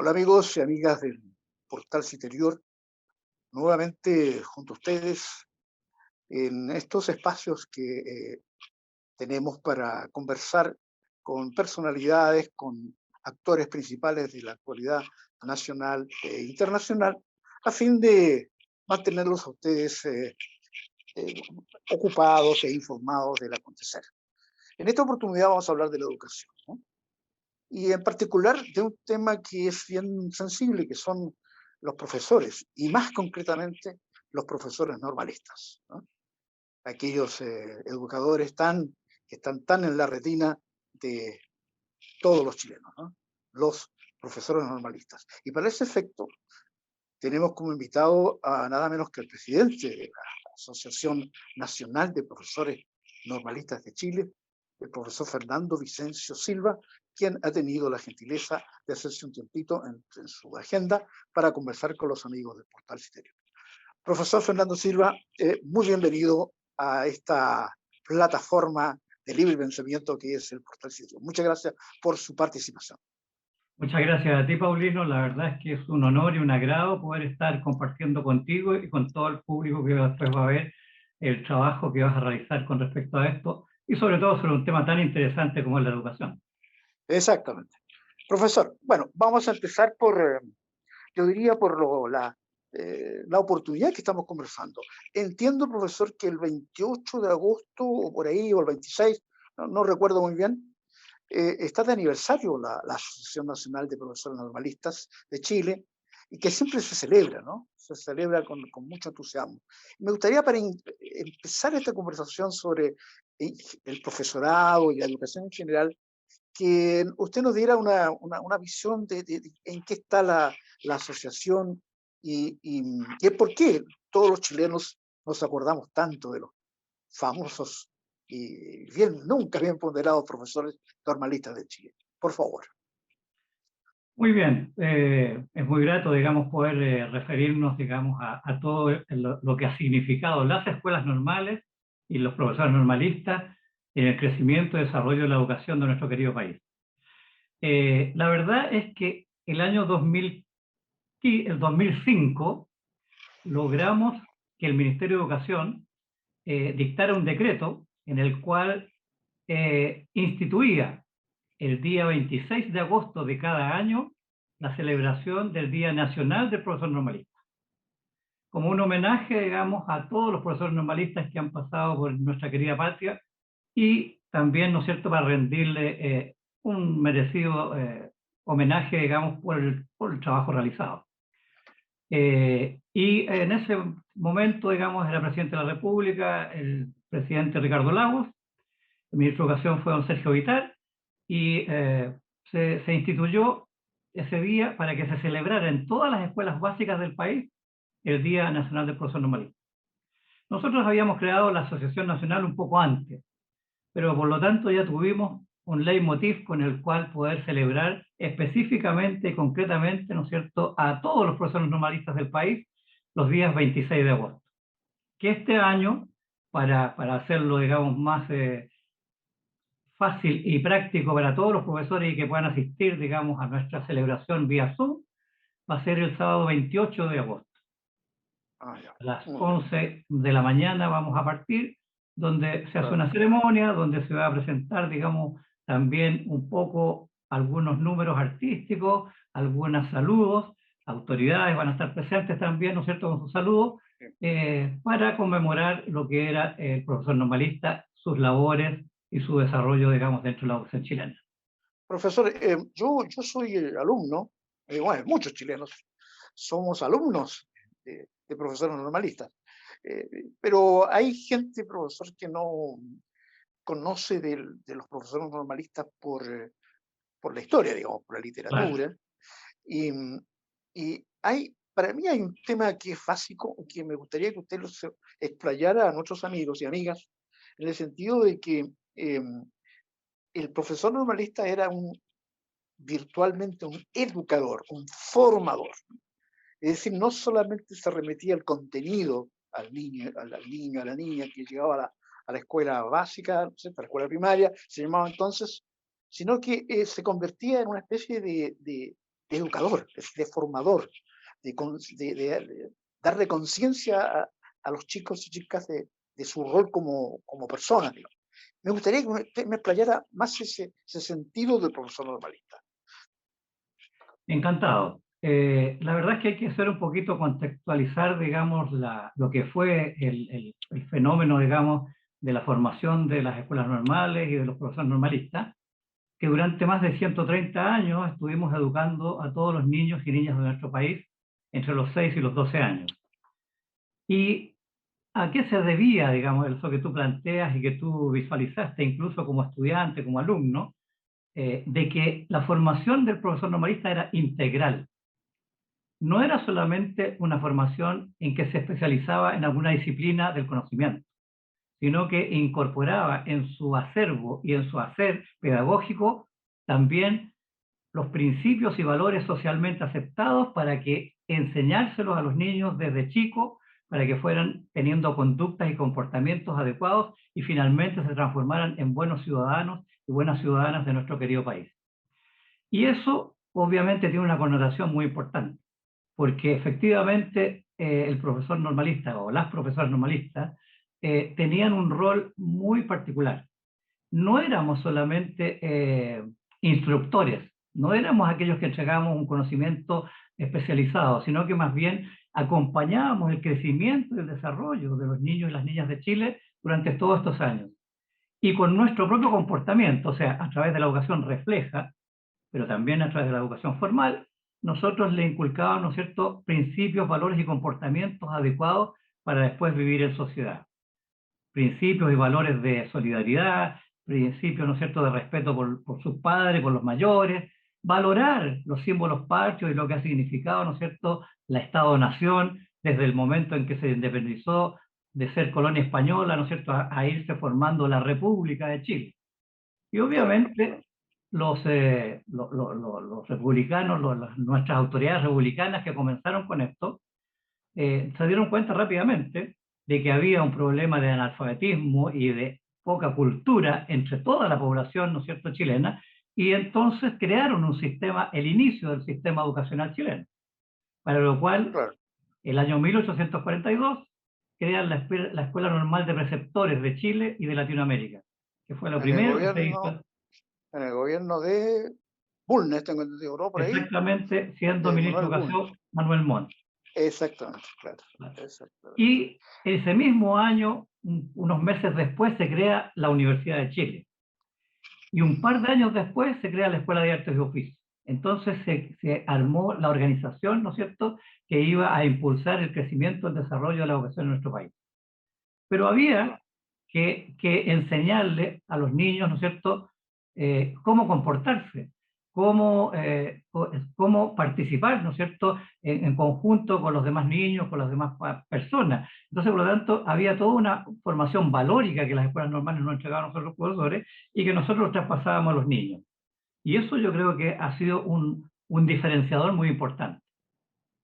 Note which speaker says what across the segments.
Speaker 1: Hola amigos y amigas del portal Citerior, nuevamente junto a ustedes en estos espacios que tenemos para conversar con personalidades, con actores principales de la actualidad nacional e internacional, a fin de mantenerlos a ustedes eh, ocupados e informados del acontecer. En esta oportunidad vamos a hablar de la educación, ¿no? Y en particular de un tema que es bien sensible, que son los profesores, y más concretamente los profesores normalistas, ¿no? Aquellos educadores que están tan en la retina de todos los chilenos, ¿no? Los profesores normalistas. Y para ese efecto tenemos como invitado a nada menos que el presidente de la Asociación Nacional de Profesores Normalistas de Chile, el profesor Fernando Vicencio Silva, quien ha tenido la gentileza de hacerse un tiempito en su agenda para conversar con los amigos del portal Citerior. Profesor Fernando Silva, muy bienvenido a esta plataforma de libre pensamiento que es el portal Citerior. Muchas gracias por su participación.
Speaker 2: Muchas gracias a ti, Paulino. La verdad es que es un honor y un agrado poder estar compartiendo contigo y con todo el público que después va a ver el trabajo que vas a realizar con respecto a esto y sobre todo sobre un tema tan interesante como es la educación.
Speaker 1: Exactamente. Profesor, bueno, vamos a empezar por, yo diría, por la oportunidad que estamos conversando. Entiendo, profesor, que el 28 de agosto, o por ahí, o el 26, no recuerdo muy bien, está de aniversario la Asociación Nacional de Profesores Normalistas de Chile, y que siempre se celebra, ¿no? Se celebra con mucho entusiasmo. Me gustaría, para empezar esta conversación sobre el profesorado y la educación en general, que usted nos diera una visión de en qué está la asociación y por qué todos los chilenos nos acordamos tanto de los famosos y nunca bien ponderados profesores normalistas de Chile. Por favor.
Speaker 2: Muy bien, es muy grato, digamos, poder referirnos, digamos, a todo lo que ha significado las escuelas normales y los profesores normalistas en el crecimiento y desarrollo de la educación de nuestro querido país. La verdad es que el 2005 logramos que el Ministerio de Educación dictara un decreto en el cual instituía el día 26 de agosto de cada año la celebración del Día Nacional del Profesor Normalista, como un homenaje, digamos, a todos los profesores normalistas que han pasado por nuestra querida patria y también, ¿no es cierto?, para rendirle un merecido homenaje, digamos, por el trabajo realizado. Y en ese momento, digamos, era presidente de la República, el presidente Ricardo Lagos, el ministro de Educación fue don Sergio Vitar, y se instituyó ese día para que se celebrara en todas las escuelas básicas del país el Día Nacional del Profesor Normalista. Nosotros habíamos creado la Asociación Nacional un poco antes, pero por lo tanto ya tuvimos un leitmotiv con el cual poder celebrar específicamente y concretamente, ¿no es cierto?, a todos los profesores normalistas del país los días 26 de agosto. Que este año, para hacerlo, digamos, más fácil y práctico para todos los profesores y que puedan asistir, digamos, a nuestra celebración vía Zoom, va a ser el sábado 28 de agosto.
Speaker 1: Ya.
Speaker 2: A las 11 de la mañana vamos a partir, donde se hace una ceremonia, donde se va a presentar, digamos, también un poco algunos números artísticos, algunos saludos, autoridades van a estar presentes también, ¿no es cierto?, con sus saludos, para conmemorar lo que era el profesor normalista, sus labores y su desarrollo, digamos, dentro de la educación chilena.
Speaker 1: Profesor, yo soy alumno, bueno, muchos chilenos somos alumnos de profesores normalistas, pero hay gente, profesor, que no conoce de los profesores normalistas por la historia, digamos, por la
Speaker 2: Claro.
Speaker 1: literatura. Y, para mí hay un tema que es básico, que me gustaría que usted lo explayara a nuestros amigos y amigas, en el sentido de que el profesor normalista era virtualmente un educador, un formador. Es decir, no solamente se remetía al contenido, al niño, a la niña que llegaba a la escuela básica, ¿no sé?, a la escuela primaria, se llamaba entonces, sino que se convertía en una especie de educador, es decir, de formador, de darle conciencia a los chicos y chicas de su rol como personas, digamos. Me gustaría que me explayara más ese sentido del profesor normalista.
Speaker 2: Encantado. La verdad es que hay que hacer un poquito contextualizar, digamos, lo que fue el fenómeno, digamos, de la formación de las escuelas normales y de los profesores normalistas, que durante más de 130 años estuvimos educando a todos los niños y niñas de nuestro país entre los 6 y los 12 años. ¿Y a qué se debía, digamos, eso que tú planteas y que tú visualizaste incluso como estudiante, como alumno, de que la formación del profesor normalista era integral? No era solamente una formación en que se especializaba en alguna disciplina del conocimiento, sino que incorporaba en su acervo y en su hacer pedagógico también los principios y valores socialmente aceptados para que enseñárselos a los niños desde chicos, para que fueran teniendo conductas y comportamientos adecuados y finalmente se transformaran en buenos ciudadanos y buenas ciudadanas de nuestro querido país. Y eso obviamente tiene una connotación muy importante, porque efectivamente el profesor normalista o las profesoras normalistas tenían un rol muy particular. No éramos solamente instructores, no éramos aquellos que entregábamos un conocimiento especializado, sino que más bien acompañábamos el crecimiento y el desarrollo de los niños y las niñas de Chile durante todos estos años. Y con nuestro propio comportamiento, o sea, a través de la educación refleja, pero también a través de la educación formal, nosotros le inculcábamos, ¿no es cierto?, principios, valores y comportamientos adecuados para después vivir en sociedad. Principios y valores de solidaridad, principios, ¿no es cierto?, de respeto por sus padres, por los mayores, valorar los símbolos patrios y lo que ha significado, ¿no es cierto?, la Estado-Nación desde el momento en que se independizó de ser colonia española, ¿no es cierto?, a irse formando la República de Chile. Y obviamente los republicanos, nuestras autoridades republicanas que comenzaron con esto, se dieron cuenta rápidamente de que había un problema de analfabetismo y de poca cultura entre toda la población, ¿no es cierto?, chilena, y entonces crearon un sistema, el inicio del sistema educacional chileno, para lo cual
Speaker 1: Claro.
Speaker 2: el año 1842 crean la Escuela Normal de Preceptores de Chile y de Latinoamérica, que fue lo
Speaker 1: En el
Speaker 2: primero que se
Speaker 1: gobierno,
Speaker 2: hizo.
Speaker 1: en el gobierno de Bulnes, tengo entendido, ¿no? Por ahí,
Speaker 2: Exactamente, siendo
Speaker 1: de
Speaker 2: ministro
Speaker 1: Manuel
Speaker 2: de
Speaker 1: Bulnes.
Speaker 2: Educación Manuel Montt.
Speaker 1: Exactamente, claro. Exactamente.
Speaker 2: Y ese mismo año, unos meses después, se crea la Universidad de Chile. Y un par de años después se crea la Escuela de Artes y Oficios. Entonces se armó la organización, ¿no es cierto?, que iba a impulsar el crecimiento y el desarrollo de la educación en nuestro país. Pero había que enseñarle a los niños, ¿no es cierto?, cómo comportarse, cómo participar, ¿no es cierto?, en conjunto con los demás niños, con las demás personas. Entonces, por lo tanto, había toda una formación valórica que las escuelas normales nos entregaban a nosotros los profesores y que nosotros traspasábamos a los niños. Y eso yo creo que ha sido un diferenciador muy importante,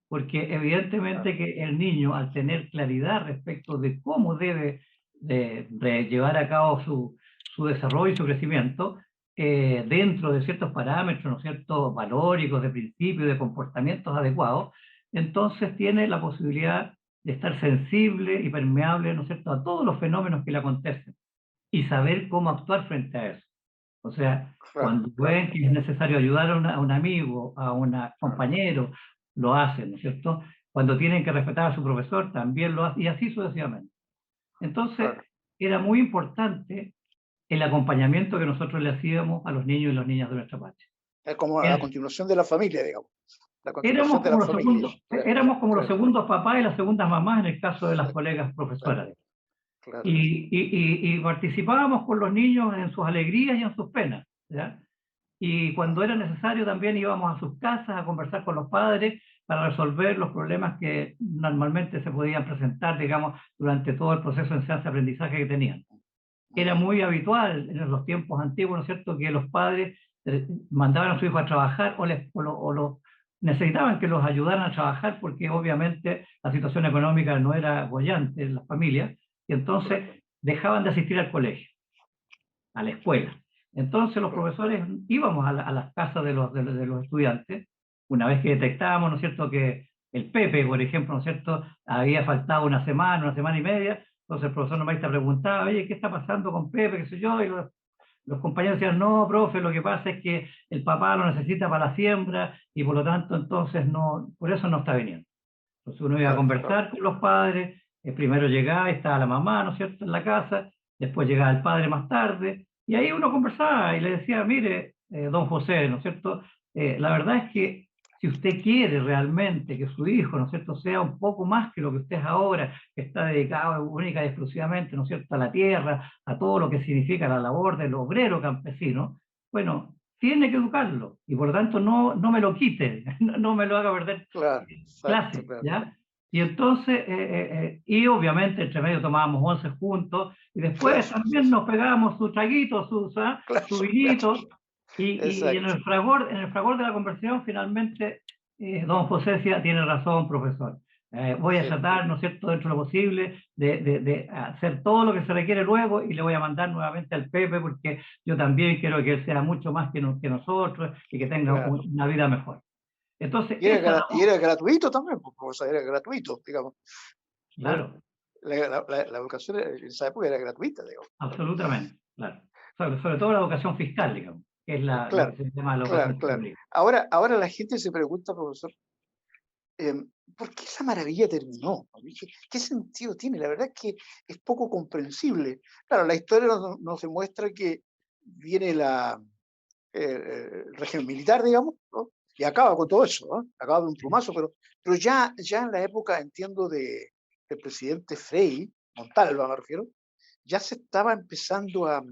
Speaker 2: porque evidentemente que el niño, al tener claridad respecto de cómo debe de llevar a cabo su desarrollo y su crecimiento, dentro de ciertos parámetros, ¿no es cierto?, valóricos, de principios, de comportamientos adecuados, entonces tiene la posibilidad de estar sensible y permeable, ¿no es cierto?, a todos los fenómenos que le acontecen y saber cómo actuar frente a eso. O sea,
Speaker 1: Claro,
Speaker 2: cuando
Speaker 1: claro,
Speaker 2: ven que es necesario ayudar a un amigo, a un
Speaker 1: claro,
Speaker 2: compañero, lo hacen, ¿no es cierto? Cuando tienen que respetar a su profesor, también lo hacen, y así sucesivamente. Entonces,
Speaker 1: claro.
Speaker 2: era muy importante el acompañamiento que nosotros le hacíamos a los niños y las niñas de nuestra patria.
Speaker 1: Es como la
Speaker 2: Era-
Speaker 1: continuación de la familia, digamos. La continuación de la familia. Claro,
Speaker 2: Éramos como los
Speaker 1: claro.
Speaker 2: segundos papás y las segundas mamás en el caso de las
Speaker 1: Exacto,
Speaker 2: colegas
Speaker 1: exacto,
Speaker 2: profesoras.
Speaker 1: claro.
Speaker 2: Y participábamos con los niños en sus alegrías y en sus penas, ¿ya? Y cuando era necesario también íbamos a sus casas a conversar con los padres para resolver los problemas que normalmente se podían presentar, digamos, durante todo el proceso de enseñanza-aprendizaje que tenían. Era muy habitual en los tiempos antiguos, ¿no es cierto?, que los padres mandaban a sus hijos a trabajar o necesitaban que los ayudaran a trabajar porque obviamente la situación económica no era boyante en las familias y
Speaker 1: Claro,
Speaker 2: entonces dejaban de asistir al colegio, a la escuela. Entonces los
Speaker 1: claro.
Speaker 2: profesores íbamos a las casas de los estudiantes Una vez que detectábamos, ¿no es cierto?, que el Pepe, por ejemplo, ¿no es cierto?, había faltado una semana y media, entonces el profesor normalista preguntaba, oye, ¿qué está pasando con Pepe? ¿Qué sé yo? Y los compañeros decían, no, profe, lo que pasa es que el papá lo necesita para la siembra y por lo tanto entonces no, por eso no está viniendo. Entonces uno iba a
Speaker 1: Claro, claro.
Speaker 2: conversar con los padres, primero llegaba y estaba la mamá, ¿no es cierto?, en la casa, después llegaba el padre más tarde, y ahí uno conversaba y le decía, mire, don José, ¿no es cierto?, la verdad es que si usted quiere realmente que su hijo, ¿no es cierto?, sea un poco más que lo que usted es ahora, que está dedicado única y exclusivamente, ¿no es cierto?, a la tierra, a todo lo que significa la labor del obrero campesino, bueno, tiene que educarlo, y por lo tanto no me lo quite, no me lo haga perder
Speaker 1: Claro, exacto,
Speaker 2: clase,
Speaker 1: claro.
Speaker 2: ¿ya? Y entonces, y obviamente entre medio tomábamos once juntos, y
Speaker 1: Claro,
Speaker 2: después
Speaker 1: sí,
Speaker 2: también
Speaker 1: sí.
Speaker 2: nos pegábamos su traguito,
Speaker 1: Claro,
Speaker 2: su
Speaker 1: claro.
Speaker 2: vinito, y
Speaker 1: Exacto.
Speaker 2: en el fragor de la conversación, finalmente, don José decía, tiene razón, profesor. Voy a
Speaker 1: Sí,
Speaker 2: tratar, ¿no es cierto?, dentro de lo posible, de hacer todo lo que se requiere luego y le voy a mandar nuevamente al Pepe porque yo también quiero que él sea mucho más que nosotros y que tenga
Speaker 1: claro.
Speaker 2: una vida mejor. Entonces,
Speaker 1: Y era,
Speaker 2: esa
Speaker 1: y era gratuito también, pues, o sea, era gratuito, digamos. ¿Eh?
Speaker 2: claro,
Speaker 1: La educación en esa época era gratuita, digamos.
Speaker 2: absolutamente, claro. Sobre todo la educación fiscal, digamos, que es lo
Speaker 1: Claro,
Speaker 2: que se llama la
Speaker 1: claro,
Speaker 2: educación
Speaker 1: claro.
Speaker 2: pública.
Speaker 1: Ahora la gente se pregunta, profesor, ¿por qué esa maravilla terminó? ¿Qué sentido tiene? La verdad es que es poco comprensible. Claro, la historia nos demuestra que viene el régimen militar, digamos, ¿no? Y acaba con todo eso, ¿no? Acaba de un plumazo, pero ya en la época, entiendo, del presidente Frei, Montalva me refiero, ya se estaba empezando a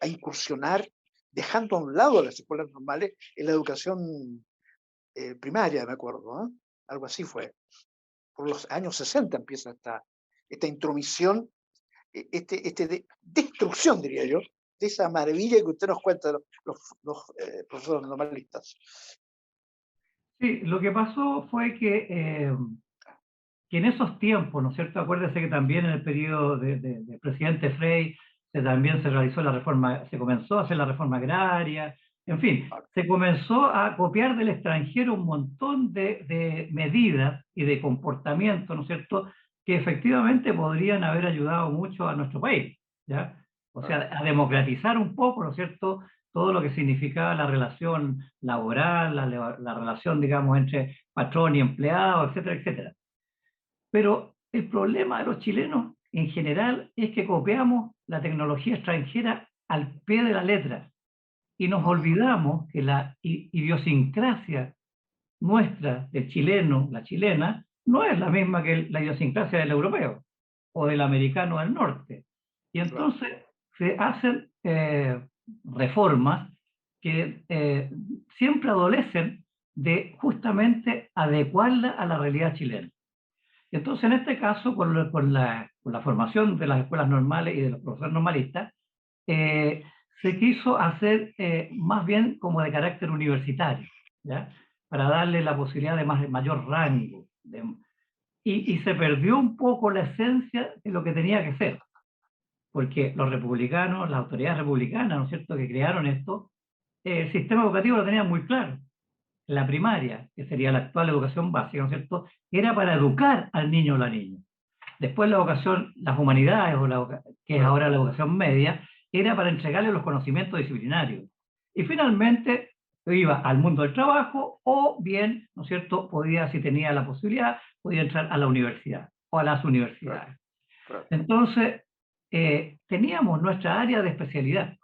Speaker 1: incursionar, dejando a un lado las escuelas normales en la educación primaria, me acuerdo, ¿no? Algo así fue. Por los años 60 empieza esta intromisión, destrucción, diría yo, de esa maravilla que usted nos cuenta de los profesores normalistas.
Speaker 2: Sí, lo que pasó fue que en esos tiempos, ¿no es cierto? Acuérdese que también en el periodo del presidente Frei también se realizó la reforma, se comenzó a hacer la reforma agraria, en fin,
Speaker 1: Ah,
Speaker 2: se comenzó a copiar del extranjero un montón de medidas y de comportamientos, ¿no es cierto?, que efectivamente podrían haber ayudado mucho a nuestro país, ¿ya? O
Speaker 1: ah,
Speaker 2: sea, a democratizar un poco, ¿no es cierto?, todo lo que significaba la relación laboral, la relación, digamos, entre patrón y empleado, etcétera, etcétera. Pero el problema de los chilenos en general es que copiamos la tecnología extranjera al pie de la letra y nos
Speaker 1: ujú,
Speaker 2: olvidamos que la idiosincrasia nuestra, del chileno, la chilena, no es la misma que la idiosincrasia del europeo o del americano del norte. Y
Speaker 1: claro,
Speaker 2: entonces se hacen reformas que siempre adolecen de justamente adecuarla a la realidad chilena. Entonces, en este caso, con la formación de las escuelas normales y de los profesores normalistas, eh, se quiso hacer más bien como de carácter universitario, ¿ya? Para darle la posibilidad de mayor rango. Y se perdió un poco la esencia de lo que tenía que ser, porque los republicanos, las autoridades republicanas, ¿no es cierto?, que crearon esto, el sistema educativo lo tenía muy claro. La primaria, que sería la actual educación básica, ¿no es cierto?, era para educar al niño o la niña. Después la educación, las humanidades, que es
Speaker 1: claro,
Speaker 2: ahora la educación media, era para entregarle los conocimientos disciplinarios. Y finalmente iba al mundo del trabajo o bien, ¿no es cierto?, podía, si tenía la posibilidad, podía entrar a la universidad o a las
Speaker 1: claro,
Speaker 2: universidades.
Speaker 1: claro.
Speaker 2: Entonces, teníamos nuestra área de especialidad.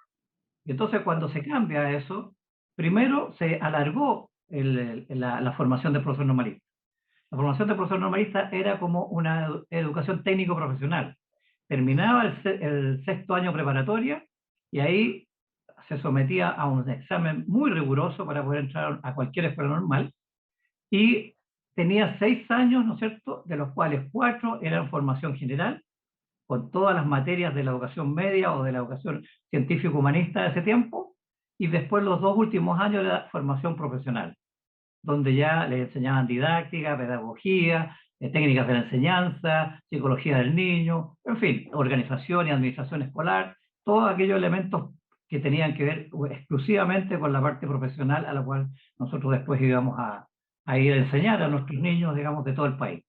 Speaker 2: Y entonces cuando se cambia eso, primero se alargó la formación de profesor normalista. La formación de profesor normalista era como una educación técnico-profesional. Terminaba el sexto año preparatoria y ahí se sometía a un examen muy riguroso para poder entrar a cualquier escuela normal y tenía 6 años, ¿no es cierto?, de los cuales 4 eran formación general, con todas las materias de la educación media o de la educación científico-humanista de ese tiempo, y después los 2 últimos años de la formación profesional donde ya le enseñaban didáctica, pedagogía, técnicas de la enseñanza, psicología del niño, en fin, organización y administración escolar, todos aquellos elementos que tenían que ver exclusivamente con la parte profesional a la cual nosotros después íbamos a ir a enseñar a nuestros niños, digamos, de todo el país.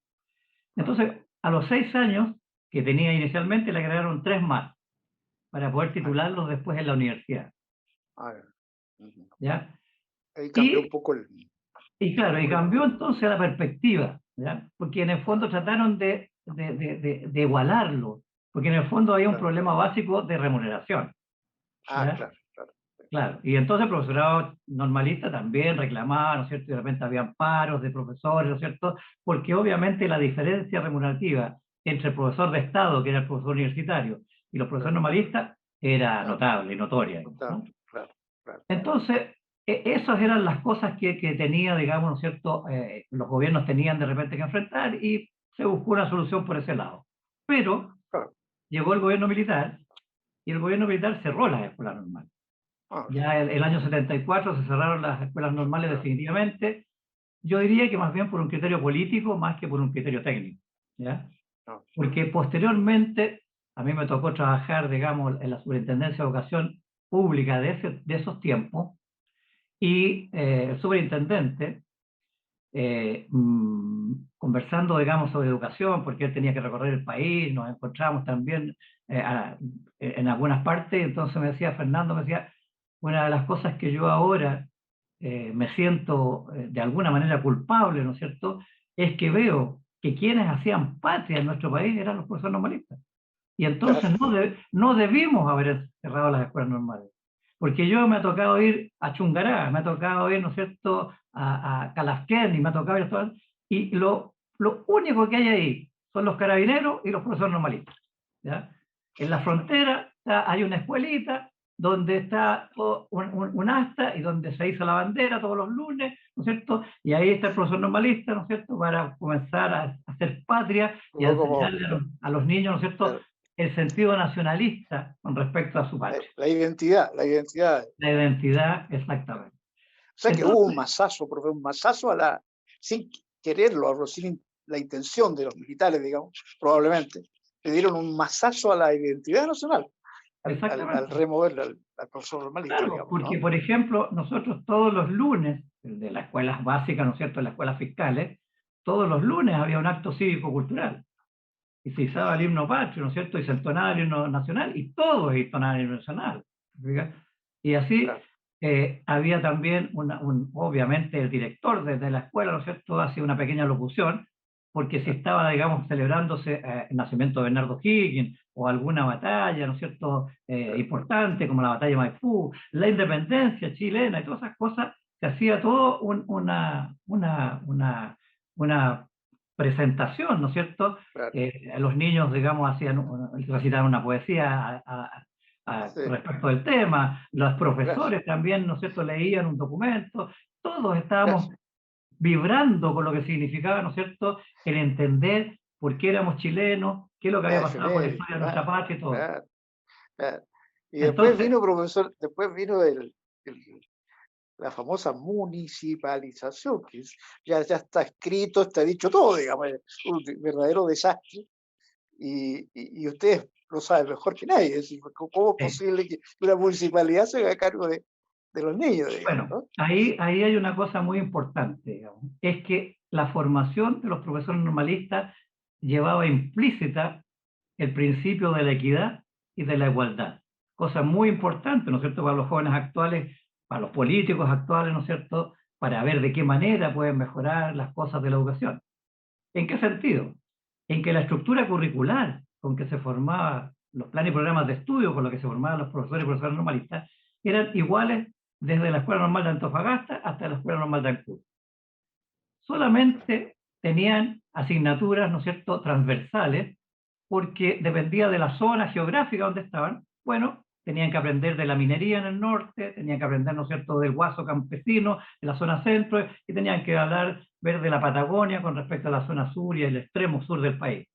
Speaker 2: Entonces, a los 6 años que tenía inicialmente, le agregaron 3 más para poder
Speaker 1: Ah,
Speaker 2: titularlos después en la universidad,
Speaker 1: ah, ujú.
Speaker 2: ¿ya?
Speaker 1: Ahí cambió un
Speaker 2: Y,
Speaker 1: poco
Speaker 2: y
Speaker 1: el
Speaker 2: claro, y cambió
Speaker 1: currículum.
Speaker 2: entonces la perspectiva, ¿ya? Porque en el fondo
Speaker 1: Ah,
Speaker 2: trataron de igualarlo, porque en el fondo había un
Speaker 1: claro.
Speaker 2: problema básico de remuneración,
Speaker 1: Ah,
Speaker 2: ¿ya?
Speaker 1: claro, claro.
Speaker 2: Claro, y entonces el profesorado normalista también reclamaba, ¿no es cierto? Y de repente habían paros de profesores, ¿no es cierto? Porque obviamente la diferencia remunerativa entre el profesor de Estado, que era el profesor universitario, y los profesores
Speaker 1: Claro,
Speaker 2: normalistas era
Speaker 1: claro,
Speaker 2: notable y notoria,
Speaker 1: notable,
Speaker 2: ¿no?
Speaker 1: claro, claro.
Speaker 2: Entonces, esas eran las cosas que tenía, digamos, ¿no es cierto? Los gobiernos tenían de repente que enfrentar y se buscó una solución por ese lado. Pero
Speaker 1: Claro.
Speaker 2: llegó el gobierno militar y el gobierno militar cerró las escuelas normales.
Speaker 1: Ah,
Speaker 2: Ya el año 74 se cerraron las escuelas normales
Speaker 1: claro.
Speaker 2: definitivamente. Yo diría que más bien por un criterio político más que por un criterio técnico, ¿ya?
Speaker 1: No,
Speaker 2: Porque posteriormente a mí me tocó trabajar, digamos, en la Superintendencia de Educación Pública de esos tiempos y el superintendente, conversando, digamos, sobre educación, porque él tenía que recorrer el país, nos encontramos también en algunas partes, entonces me decía, Fernando, me decía, una de las cosas que yo ahora me siento de alguna manera culpable, ¿no es cierto?, es que veo que quienes hacían patria en nuestro país eran los profesores normalistas. Y
Speaker 1: claro.
Speaker 2: entonces no debimos haber cerrado las escuelas normales. Porque yo me ha tocado ir a Chungará, me ha tocado ir, ¿no es cierto?, a Calasquén, y me ha tocado ir a todo, y lo único que hay ahí son los carabineros y los profesores normalistas, ¿ya? En la frontera hay una escuelita donde está un asta y donde se hizo la bandera todos los lunes, ¿no es cierto? Y ahí está el profesor normalista, ¿no es cierto?, para comenzar a hacer patria y a
Speaker 1: Luego como
Speaker 2: enseñarle a los niños, ¿no es cierto?,
Speaker 1: claro,
Speaker 2: el sentido nacionalista con respecto a su patria.
Speaker 1: la identidad, la identidad.
Speaker 2: La identidad,
Speaker 1: Claro.
Speaker 2: exactamente.
Speaker 1: O sea que hubo un
Speaker 2: Entonces,
Speaker 1: masazo, profe, un masazo a la, sin quererlo, sin la intención de los militares, digamos, probablemente, le dieron un masazo a la identidad nacional, al
Speaker 2: exactamente.
Speaker 1: remover al profesor normalista,
Speaker 2: Claro,
Speaker 1: digamos,
Speaker 2: porque,
Speaker 1: ¿no?
Speaker 2: por ejemplo, nosotros todos los lunes, de las escuelas básicas, ¿no es cierto?, en las escuelas fiscales, todos los lunes había un acto cívico-cultural. Y se izaba el himno patrio, ¿no es cierto?, y se entonaba el himno nacional, y todos entonaban el himno nacional. ¿Fija? Y así
Speaker 1: Claro,
Speaker 2: había también, obviamente, el director de la escuela, ¿no es cierto?, hacía una pequeña locución, porque si
Speaker 1: claro,
Speaker 2: estaba, digamos, celebrándose el nacimiento de Bernardo Higgins o alguna batalla, ¿no es cierto?,
Speaker 1: claro.
Speaker 2: importante, como la batalla de Maipú, la independencia chilena y todas esas cosas, se hacía todo una presentación, ¿no es cierto?
Speaker 1: Claro.
Speaker 2: Los niños, digamos, recitaban una poesía
Speaker 1: Sí,
Speaker 2: respecto del tema, los
Speaker 1: claro,
Speaker 2: profesores también, ¿no es cierto?, leían un documento, todos
Speaker 1: claro.
Speaker 2: estábamos vibrando con lo que significaba, ¿no es cierto?, el entender por qué éramos chilenos, qué es lo que
Speaker 1: La
Speaker 2: había pasado con la
Speaker 1: efeméride,
Speaker 2: historia de nuestra
Speaker 1: claro,
Speaker 2: patria y todo.
Speaker 1: claro, claro. Y después
Speaker 2: Entonces,
Speaker 1: vino, profesor, después vino el- la famosa municipalización, ya está escrito, está dicho todo, digamos, es un verdadero desastre. Y ustedes lo saben mejor que nadie. Es decir, ¿cómo es
Speaker 2: sí.
Speaker 1: posible que una municipalidad se haga cargo de los niños, digamos,
Speaker 2: Bueno,
Speaker 1: ¿no?
Speaker 2: ahí hay una cosa muy importante, digamos, es que la formación de los profesores normalistas llevaba implícita el principio de la equidad y de la igualdad. Cosa muy importante, ¿no es cierto?, para los jóvenes actuales, para los políticos actuales, ¿no es cierto?, para ver de qué manera pueden mejorar las cosas de la educación. ¿En qué sentido? En que la estructura curricular con que se formaban los planes y programas de estudio con los que se formaban los profesores y profesores normalistas eran iguales desde la Escuela Normal de Antofagasta hasta la Escuela Normal de Ancud. Solamente tenían asignaturas, ¿no es cierto?, transversales, porque dependía de la zona geográfica donde estaban. Bueno, tenían que aprender de la minería en el norte, tenían que aprender, ¿no es cierto?, del guaso campesino en la zona centro, y tenían que ver de la Patagonia con respecto a la zona sur y el extremo sur del país.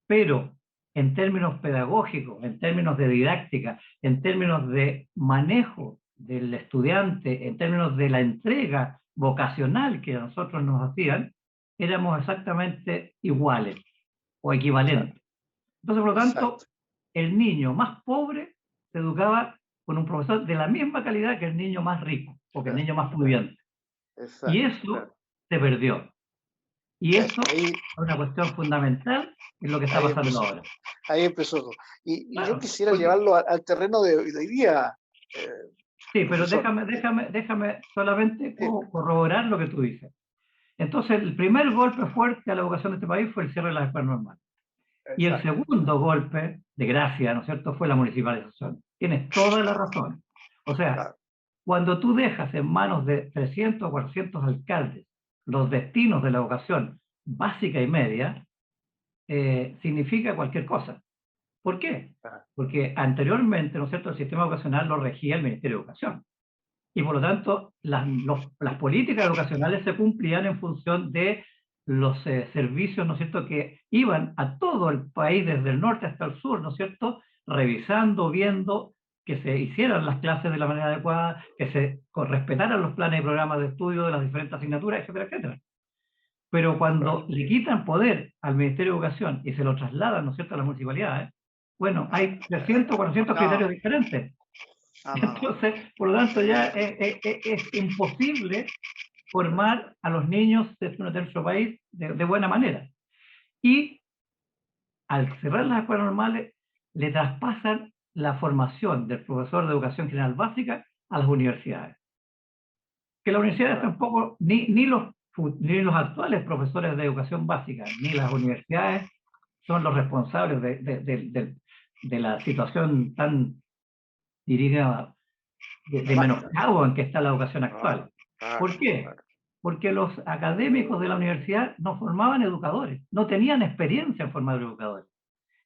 Speaker 2: Pero en términos pedagógicos, en términos de didáctica, en términos de manejo del estudiante, en términos de la entrega vocacional que a nosotros nos hacían, éramos exactamente iguales o
Speaker 1: Claro,
Speaker 2: equivalentes. Entonces, por lo tanto,
Speaker 1: exacto.
Speaker 2: el niño más pobre se educaba con un profesor de la misma calidad que el niño más rico o que el
Speaker 1: Claro,
Speaker 2: niño más
Speaker 1: claro,
Speaker 2: pudiente. Y
Speaker 1: exacto,
Speaker 2: eso
Speaker 1: claro.
Speaker 2: se perdió. Y eso
Speaker 1: Ahí,
Speaker 2: es una cuestión fundamental en lo que está
Speaker 1: ahí
Speaker 2: pasando
Speaker 1: empezó,
Speaker 2: ahora.
Speaker 1: ahí empezó todo. Y yo
Speaker 2: Claro,
Speaker 1: quisiera
Speaker 2: porque,
Speaker 1: llevarlo al terreno de hoy día, eh,
Speaker 2: sí, pero
Speaker 1: profesor.
Speaker 2: déjame solamente
Speaker 1: Sí,
Speaker 2: corroborar lo que tú dices. Entonces, el primer golpe fuerte a la educación de este país fue el cierre de las escuelas normales. Y el
Speaker 1: exacto.
Speaker 2: segundo golpe, de gracia, ¿no es cierto?, fue la municipalización. Tienes toda la razón. O sea,
Speaker 1: Claro,
Speaker 2: cuando tú dejas en manos de 300 o 400 alcaldes los destinos de la educación básica y media, significa cualquier cosa. ¿Por qué?
Speaker 1: claro,
Speaker 2: Porque anteriormente, ¿no es cierto?, el sistema educacional lo regía el Ministerio de Educación. Y por lo tanto, las políticas educacionales se cumplían en función de los servicios, ¿no es cierto?, que iban a todo el país, desde el norte hasta el sur, ¿no es cierto?, revisando, viendo que se hicieran las clases de la manera adecuada, que se respetaran los planes y programas de estudio de las diferentes asignaturas, etcétera, etcétera. Pero
Speaker 1: claro.
Speaker 2: cuando le quitan poder al Ministerio de Educación y se lo trasladan, ¿no es cierto?, a las municipalidades, bueno, hay 300 o 400
Speaker 1: No,
Speaker 2: criterios diferentes.
Speaker 1: no, no, no.
Speaker 2: Entonces, por lo tanto, ya es imposible formar a los niños de nuestro país de buena manera. Y al cerrar las escuelas normales, le traspasan la formación del profesor de educación general básica a las universidades. Que las universidades
Speaker 1: Claro.
Speaker 2: tampoco, ni los actuales profesores de educación básica, ni las universidades son los responsables de la situación tan, diría, de
Speaker 1: Dramática.
Speaker 2: menoscabo en que está la educación
Speaker 1: Claro,
Speaker 2: actual.
Speaker 1: claro,
Speaker 2: ¿Por qué?
Speaker 1: claro.
Speaker 2: Porque los académicos de la universidad no formaban educadores, no tenían experiencia en formar educadores.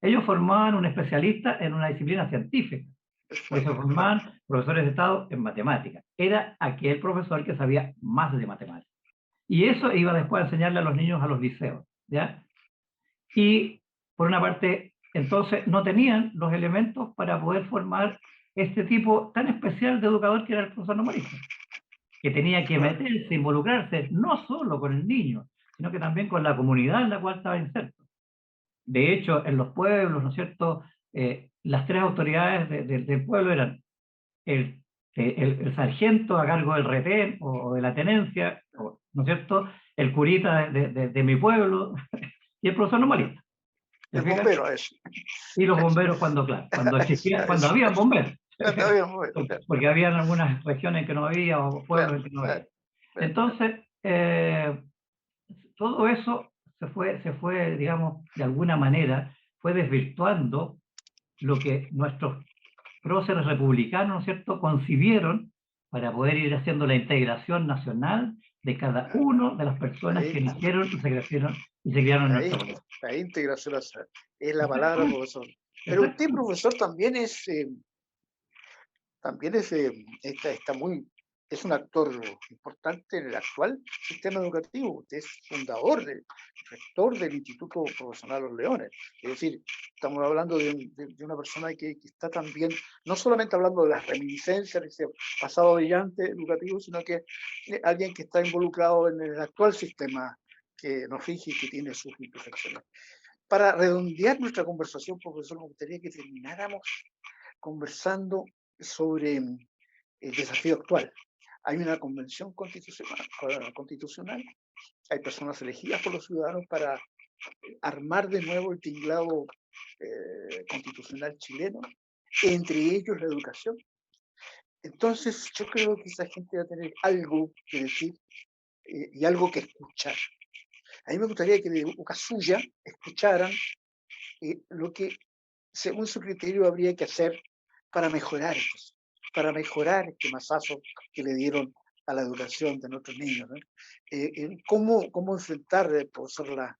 Speaker 2: Ellos formaban un especialista en una disciplina científica, porque se
Speaker 1: Exacto, claro.
Speaker 2: formaban profesores de Estado en matemáticas. Era aquel profesor que sabía más de matemáticas. Y eso
Speaker 1: Claro.
Speaker 2: iba después a enseñarle a los niños a los liceos, ¿ya? Y por una parte, entonces no tenían los elementos para poder formar este tipo tan especial de educador que era el profesor normalista, que tenía que
Speaker 1: Claro.
Speaker 2: meterse, involucrarse no solo con el niño, sino que también con la comunidad en la cual estaba inserto. De hecho, en los pueblos, ¿no es cierto?, las tres autoridades del pueblo eran el, el sargento a cargo del retén o de la tenencia, ¿no es cierto?, el curita de mi pueblo y el profesor
Speaker 1: Claro.
Speaker 2: normalista. ¿Te
Speaker 1: El
Speaker 2: fijas?
Speaker 1: bombero, eso.
Speaker 2: Y los
Speaker 1: Eso,
Speaker 2: bomberos cuando, claro, cuando existía, cuando
Speaker 1: eso.
Speaker 2: había bomberos,
Speaker 1: Está bien, bombero, claro.
Speaker 2: porque había algunas regiones en que no había o pueblos
Speaker 1: Claro,
Speaker 2: en que no había.
Speaker 1: claro, claro.
Speaker 2: Entonces, todo eso se fue, digamos, de alguna manera, fue desvirtuando lo que nuestros próceres republicanos, ¿no es cierto?, concibieron para poder ir haciendo la integración nacional de cada
Speaker 1: Claro.
Speaker 2: uno de las personas
Speaker 1: Ahí,
Speaker 2: que nacieron y se criaron en
Speaker 1: ahí,
Speaker 2: nuestro país.
Speaker 1: la integración es la palabra,
Speaker 2: Exactamente,
Speaker 1: profesor. Pero usted,
Speaker 2: exactamente.
Speaker 1: profesor, también es un actor importante en el actual sistema educativo. Usted es rector del Instituto Profesional Los Leones. Es decir, estamos hablando de una persona que está también, no solamente hablando de las reminiscencias de ese pasado brillante educativo, sino que alguien que está involucrado en el actual sistema que nos rige y que tiene sus imperfecciones. Para redondear nuestra conversación, profesor, me gustaría que termináramos conversando sobre el desafío actual. Hay una convención constitucional, hay personas elegidas por los ciudadanos para armar de nuevo el tinglado constitucional chileno, entre ellos la educación. Entonces, yo creo que esa gente va a tener algo que decir y algo que escuchar. A mí me gustaría que de boca suya escucharan lo que, según su criterio, habría que hacer para mejorar esto, para mejorar este masazo que le dieron a la educación de nuestros niños, ¿no? ¿Cómo enfrentar, profesor,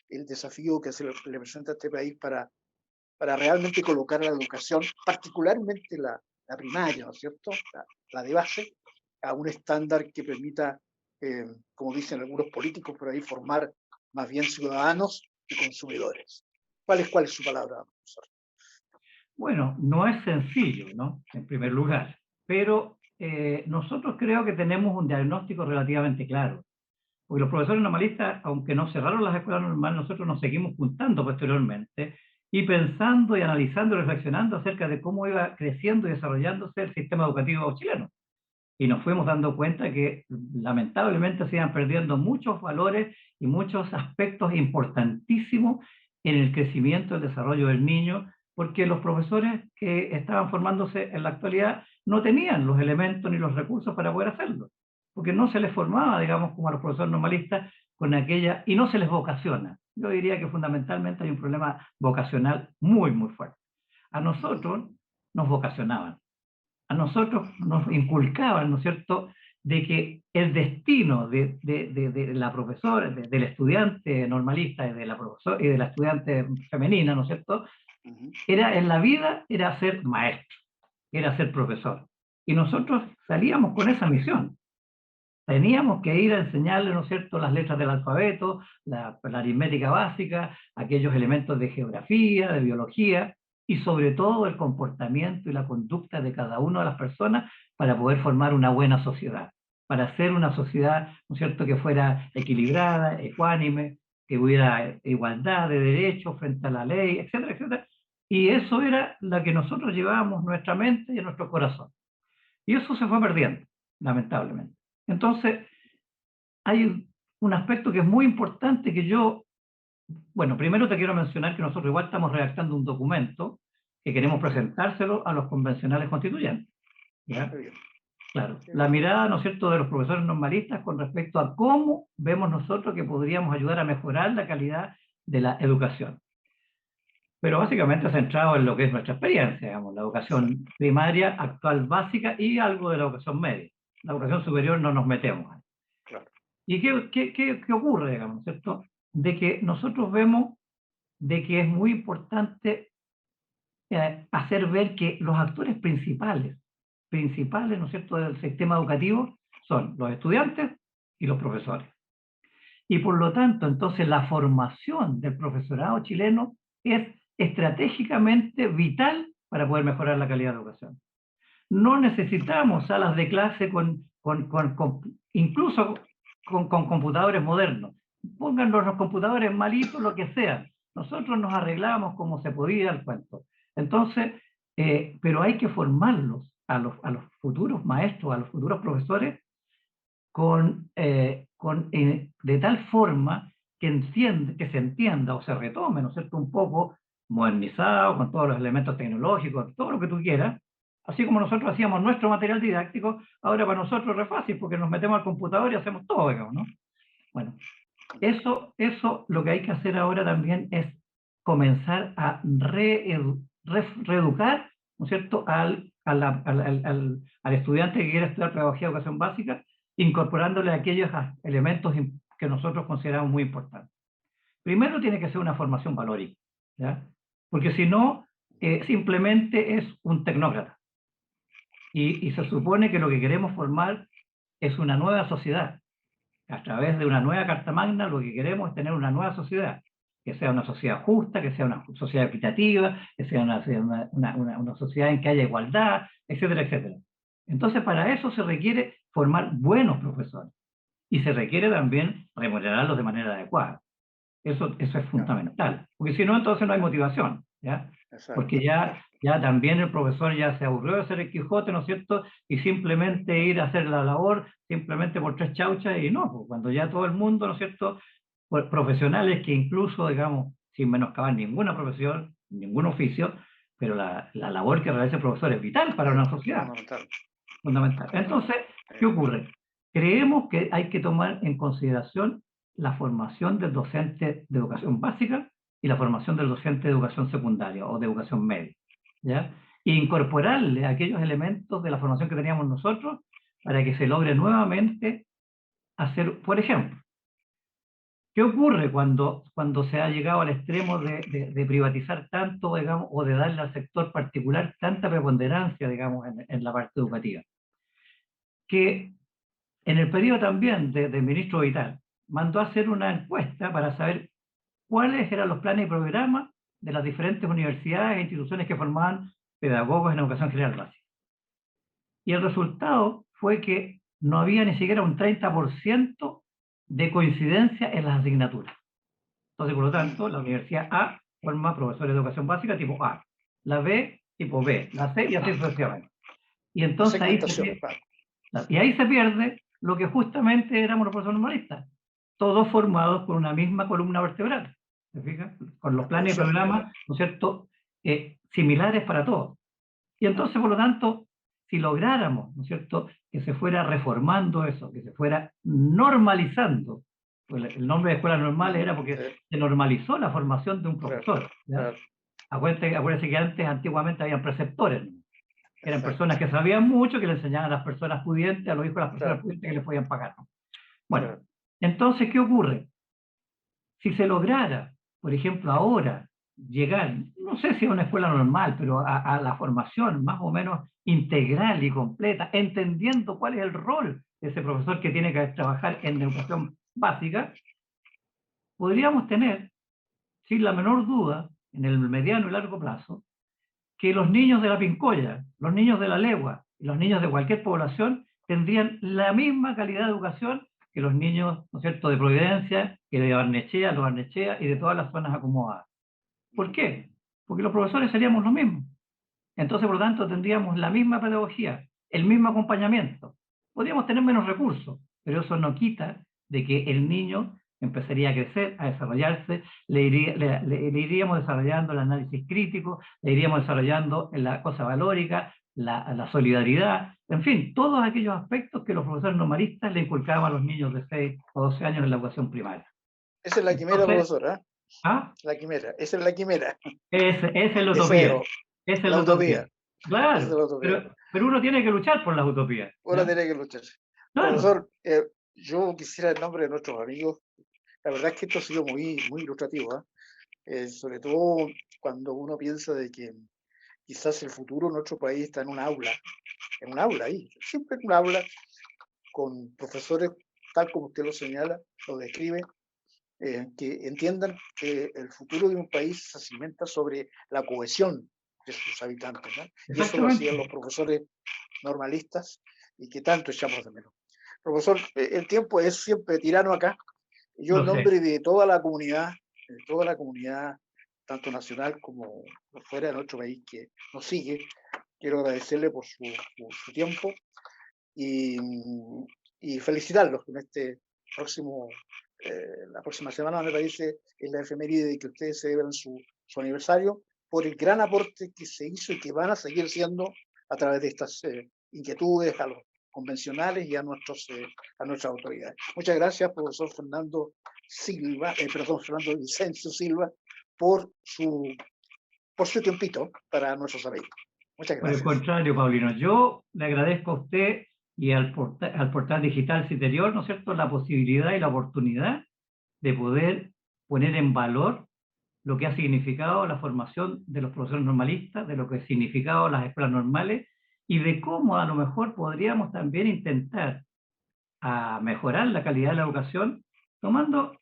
Speaker 1: el desafío que se le presenta a este país para realmente colocar a la educación, particularmente la primaria, ¿no es cierto?, la de base, a un estándar que permita, como dicen algunos políticos por ahí, formar más bien ciudadanos y consumidores. ¿Cuál es su palabra, profesor?
Speaker 2: Bueno, no es sencillo, ¿no? En primer lugar, pero nosotros creo que tenemos un diagnóstico relativamente claro, porque los profesores normalistas, aunque no cerraron las escuelas normales, nosotros nos seguimos juntando posteriormente y pensando y analizando y reflexionando acerca de cómo iba creciendo y desarrollándose el sistema educativo chileno. Y nos fuimos dando cuenta que lamentablemente se iban perdiendo muchos valores y muchos aspectos importantísimos en el crecimiento y el desarrollo del niño, porque los profesores que estaban formándose en la actualidad no tenían los elementos ni los recursos para poder hacerlo, porque no se les formaba, digamos, como a los profesores normalistas, con aquella, y no se les vocasiona. Yo diría que fundamentalmente hay un problema vocacional muy, muy fuerte. A nosotros nos vocacionaban, a nosotros nos inculcaban, ¿no es cierto?, de que el destino de la profesora, del estudiante normalista y de la profesora y de la estudiante femenina, ¿no es cierto?, era en la vida, era ser maestro, era ser profesor. Y nosotros salíamos con esa misión. Teníamos que ir a enseñarle, ¿no es cierto?, las letras del alfabeto, la aritmética básica, aquellos elementos de geografía, de biología, y sobre todo el comportamiento y la conducta de cada una de las personas para poder formar una buena sociedad, para hacer una sociedad, ¿no es cierto?, que fuera equilibrada, ecuánime, que hubiera igualdad de derechos frente a la ley, etcétera, etcétera. Y eso era lo que nosotros llevábamos en nuestra mente y en nuestro corazón. Y eso se fue perdiendo, lamentablemente. Entonces, hay un aspecto que es muy importante que yo, bueno, primero te quiero mencionar que nosotros igual estamos redactando un documento que queremos presentárselo a los convencionales constituyentes. ¿Ya?
Speaker 1: Qué bien,
Speaker 2: Claro,
Speaker 1: qué
Speaker 2: la
Speaker 1: bien.
Speaker 2: mirada, ¿no es cierto?, de los profesores normalistas con respecto a cómo vemos nosotros que podríamos ayudar a mejorar la calidad de la educación. Pero básicamente centrado en lo que es nuestra experiencia, digamos, la
Speaker 1: Exacto,
Speaker 2: educación primaria, actual, básica y algo de la educación media. La educación superior no nos metemos.
Speaker 1: claro.
Speaker 2: ¿Y qué ocurre, digamos, cierto? De que nosotros vemos de que es muy importante hacer ver que los actores principales, ¿no es cierto?, del sistema educativo son los estudiantes y los profesores. Y por lo tanto, entonces, la formación del profesorado chileno es estratégicamente vital para poder mejorar la calidad de la educación. No necesitamos salas de clase incluso con computadores modernos. Póngannos los computadores malitos, lo que sea. Nosotros nos arreglamos como se podía el cuento. Entonces, pero hay que formarlos a los futuros maestros, a los futuros profesores, de tal forma que se entienda o se retome, ¿no es cierto?, un poco modernizado, con todos los elementos tecnológicos, todo lo que tú quieras, así como nosotros hacíamos nuestro material didáctico, ahora para nosotros es re fácil porque nos metemos al computador y hacemos todo, digamos, ¿no? Bueno, eso lo que hay que hacer ahora también es comenzar a reeducar, ¿no es cierto?, al estudiante que quiere estudiar pedagogía de educación básica, incorporándole aquellos elementos que nosotros consideramos muy importantes. Primero tiene que ser una formación valórica, ¿ya? Porque si no, simplemente es un tecnócrata. Y se supone que lo que queremos formar es una nueva sociedad. A través de una nueva Carta Magna lo que queremos es tener una nueva sociedad, que sea una sociedad justa, que sea una sociedad equitativa, que sea una sociedad en que haya igualdad, etcétera, etcétera. Entonces, para eso se requiere formar buenos profesores y se requiere también remunerarlos de manera adecuada. Eso es
Speaker 1: Ya,
Speaker 2: fundamental, porque si no, entonces no hay motivación, ¿ya?
Speaker 1: exacto,
Speaker 2: Porque ya también el profesor ya se aburrió de ser el Quijote, ¿no es cierto? Y simplemente ir a hacer la labor, simplemente por tres chauchas, y no, pues cuando ya todo el mundo, ¿no es cierto? Pues profesionales que incluso, digamos, sin menoscabar ninguna profesión, ningún oficio, pero la labor que realiza el profesor es vital para una sociedad,
Speaker 1: fundamental.
Speaker 2: fundamental. Entonces, ¿qué ocurre? Creemos que hay que tomar en consideración la formación del docente de educación básica y la formación del docente de educación secundaria o de educación media, ¿ya? E incorporarle aquellos elementos de la formación que teníamos nosotros para que se logre nuevamente hacer, por ejemplo, ¿qué ocurre cuando se ha llegado al extremo de privatizar tanto, digamos, o de darle al sector particular tanta preponderancia, digamos, en la parte educativa? Que en el periodo también del ministro Vital, mandó a hacer una encuesta para saber cuáles eran los planes y programas de las diferentes universidades e instituciones que formaban pedagogos en educación general básica. Y el resultado fue que no había ni siquiera un 30% de coincidencia en las asignaturas. Entonces, por lo tanto, la universidad A forma profesores de educación básica tipo A, la B tipo B, la C y así sucesivamente. Y
Speaker 1: La
Speaker 2: entonces ahí
Speaker 1: segmentación, claro.
Speaker 2: Y ahí se pierde lo que justamente éramos los profesores normalistas, todos formados por una misma columna vertebral, ¿se fijan? Con los
Speaker 1: la
Speaker 2: planes y
Speaker 1: cohesión,
Speaker 2: programas, ¿no es cierto?, similares para todos. Y entonces, por lo tanto, si lográramos, ¿no es cierto?, que se fuera reformando eso, que se fuera normalizando, pues el nombre de escuelas normales era porque
Speaker 1: sí,
Speaker 2: se normalizó la formación de un
Speaker 1: claro,
Speaker 2: profesor, ¿ya?
Speaker 1: claro,
Speaker 2: Acuérdense que antes, antiguamente, habían preceptores, ¿no? Eran personas
Speaker 1: exacto,
Speaker 2: que sabían mucho, que le enseñaban a las personas pudientes, a los hijos de las personas
Speaker 1: claro,
Speaker 2: pudientes que les podían pagar, ¿no? Bueno,
Speaker 1: claro,
Speaker 2: entonces, ¿qué ocurre? Si se lograra, por ejemplo, ahora llegar, no sé si a una escuela normal, pero a la formación más o menos integral y completa, entendiendo cuál es el rol de ese profesor que tiene que trabajar en educación básica, podríamos tener, sin la menor duda, en el mediano y largo plazo, que los niños de la Pincoya, los niños de la Legua y los niños de cualquier población tendrían la misma calidad de educación que los niños, ¿no es cierto?, de Providencia, que de Barnechea, Los Barnechea y de todas las zonas acomodadas. ¿Por qué? Porque los profesores seríamos los mismos. Entonces, por lo tanto, tendríamos la misma pedagogía, el mismo acompañamiento. Podríamos tener menos recursos, pero eso no quita de que el niño empezaría a crecer, a desarrollarse, le iríamos desarrollando el análisis crítico, le iríamos desarrollando la cosa valórica, la solidaridad, en fin, todos aquellos aspectos que los profesores normalistas le inculcaban a los niños de 6 o 12 años en la educación primaria.
Speaker 1: esa es la quimera,
Speaker 2: Entonces,
Speaker 1: profesora,
Speaker 2: ¿ah?
Speaker 1: la quimera, esa es la quimera,
Speaker 2: Esa es
Speaker 1: el
Speaker 2: la utopía.
Speaker 1: deseo,
Speaker 2: Esa es
Speaker 1: la
Speaker 2: la utopía.
Speaker 1: utopía, esa es
Speaker 2: Claro,
Speaker 1: la utopía,
Speaker 2: pero uno tiene que luchar por las utopías,
Speaker 1: ahora
Speaker 2: ¿ya?
Speaker 1: tiene que luchar.
Speaker 2: Claro,
Speaker 1: Profesor, yo quisiera en nombre de nuestros amigos, la verdad es que esto ha sido muy, muy ilustrativo, ¿ah? Sobre todo cuando uno piensa de que quizás el futuro de nuestro país está en un aula ahí, siempre en un aula, con profesores, tal como usted lo señala, lo describe, que entiendan que el futuro de un país se cimenta sobre la cohesión de sus habitantes, ¿no? Y eso lo hacían
Speaker 2: exactamente.
Speaker 1: los profesores normalistas y que tanto echamos de menos. Profesor, el tiempo es siempre tirano acá. Yo en
Speaker 2: Lo sé.
Speaker 1: nombre de toda la comunidad, tanto nacional como fuera de nuestro país que nos sigue, quiero agradecerle por su tiempo y, y felicitarlos con este próximo, la próxima semana, me parece, es la efeméride de que ustedes celebran su aniversario, por el gran aporte que se hizo y que van a seguir siendo a través de estas inquietudes a los convencionales y a nuestras autoridades. Muchas gracias, profesor Fernando Silva, perdón, Fernando Vicencio Silva, por por su tiempito para nuestros amigos. Muchas
Speaker 2: Por el
Speaker 1: gracias.
Speaker 2: contrario, Paulino, yo le agradezco a usted y al portal digital Citerior, ¿no es cierto?, la posibilidad y la oportunidad de poder poner en valor lo que ha significado la formación de los profesores normalistas, de lo que ha significado las escuelas normales y de cómo a lo mejor podríamos también intentar a mejorar la calidad de la educación tomando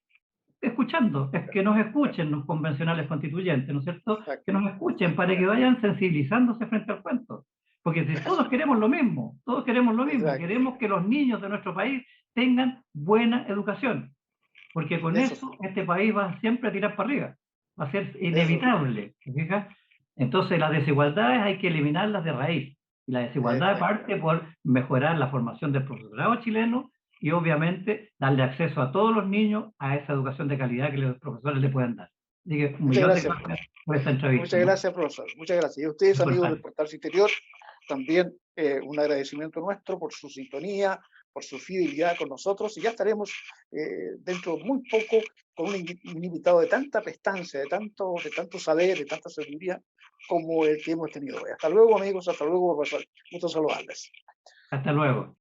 Speaker 2: escuchando, es que nos escuchen los convencionales constituyentes, ¿no es cierto? Que
Speaker 1: Exacto,
Speaker 2: nos escuchen para que
Speaker 1: exactamente.
Speaker 2: vayan sensibilizándose frente al cuento. Porque si todos queremos lo mismo, todos queremos lo mismo,
Speaker 1: Exacto.
Speaker 2: queremos que los niños de nuestro país tengan buena educación, porque con
Speaker 1: Eso sí,
Speaker 2: eso este país va siempre a tirar para arriba, va a ser
Speaker 1: eso sí.
Speaker 2: inevitable, ¿te fijas? Entonces las desigualdades hay que eliminarlas de raíz, y la desigualdad parte
Speaker 1: Exactamente.
Speaker 2: por mejorar la formación del profesorado chileno y obviamente darle acceso a todos los niños a esa educación de calidad que los profesores le pueden dar. Así que un
Speaker 1: Muchas
Speaker 2: millón de
Speaker 1: gracias,
Speaker 2: gracias
Speaker 1: profesor.
Speaker 2: por esta entrevista,
Speaker 1: Muchas
Speaker 2: ¿no?
Speaker 1: gracias, profesor. Muchas gracias. Y a ustedes,
Speaker 2: Al
Speaker 1: amigos del
Speaker 2: contrario.
Speaker 1: Portal Interior, también un agradecimiento nuestro por su sintonía, por su fidelidad con nosotros. Y ya estaremos dentro de muy poco con un invitado de tanta prestancia, de tanto saber, de tanta sabiduría como el que hemos tenido hoy. Hasta luego, amigos. Hasta luego, profesor. Gusto saludarles.
Speaker 2: Hasta luego.